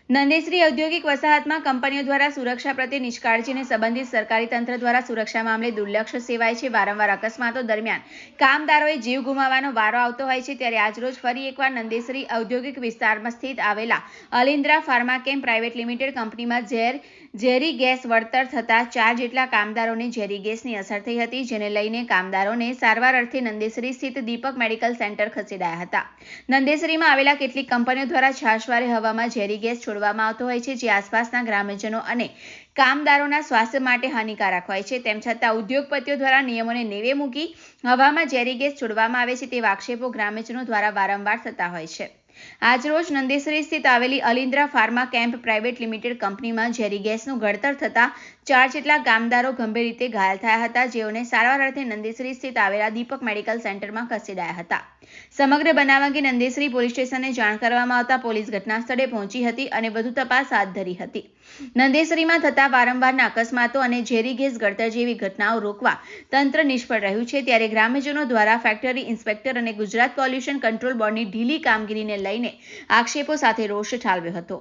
નંદેસરી ઔદ્યોગિક વસાહતમાં કંપનીઓ દ્વારા સુરક્ષા પ્રત્યે નિષ્કાળજી અને સંબંધિત સરકારી તંત્ર દ્વારા સુરક્ષા મામલે દુર્લક્ષ સેવાય છે. વારંવાર અકસ્માતો દરમિયાન કામદારોએ જીવ ગુમાવવાનો વારો આવતો હોય છે. ત્યારે આજરોજ ફરી એકવાર નંદેસરી ઔદ્યોગિક વિસ્તારમાં સ્થિત આવેલા અલિન્દ્રા ફાર્માકેમ પ્રાઇવેટ લિમિટેડ કંપનીમાં ઝેરી ગેસ વળતર થતા 4 જેટલા કામદારોને ઝેરી ગેસની અસર થઈ હતી, જેને લઈને કામદારોને સારવાર અર્થે નંદેસરી સ્થિત દીપક મેડિકલ સેન્ટર ખસેડાયા હતા. નંદેસરીમાં આવેલા કેટલીક કંપનીઓ દ્વારા છાશવારે હવામાં ઝેરી ગેસ છોડવામાં આવતો હોય છે, જે આસપાસના ગ્રામજનો અને કામદારોના સ્વાસ્થ્ય માટે હાનિકારક હોય છે. તેમ છતાં ઉદ્યોગપતિઓ દ્વારા નિયમોને નેવે મૂકી હવામાં ઝેરી ગેસ છોડવામાં આવે છે તેવા આક્ષેપો ગ્રામજનો દ્વારા વારંવાર થતા હોય છે. આજરોજ નંદેસરી સ્થિત આવેલી Alindra pharma camp private limited કંપનીમાં ઝેરી ગેસનું ગળતર થતા 4 જેટલા કામદારો ગંભીર રીતે ઘાયલ થયા હતા, જેઓને સારવાર અર્થે નંદેસરી સ્થિત આવેલા દીપક મેડિકલ સેન્ટરમાં ખસેડાયા હતા. સમગ્ર બનાવ અંગે નંદેસરી પોલીસ સ્ટેશનને જાણ કરવામાં આવતા પોલીસ ઘટના સ્થળે પહોંચી હતી અને વધુ તપાસ હાથ ધરી હતી. નંદેસરીમાં થતા વારંવારના અકસ્માતો અને ઝેરી ગેસ ગળતર જેવી ઘટનાઓ રોકવા તંત્ર નિષ્ફળ રહ્યું છે. ત્યારે ગ્રામજનો દ્વારા ફેક્ટરી ઇન્સ્પેક્ટર અને ગુજરાત પોલ્યુશન કંટ્રોલ બોર્ડની ઢીલી કામગીરીને લઈને આક્ષેપો સાથે રોષ ઠાલવ્યો હતો.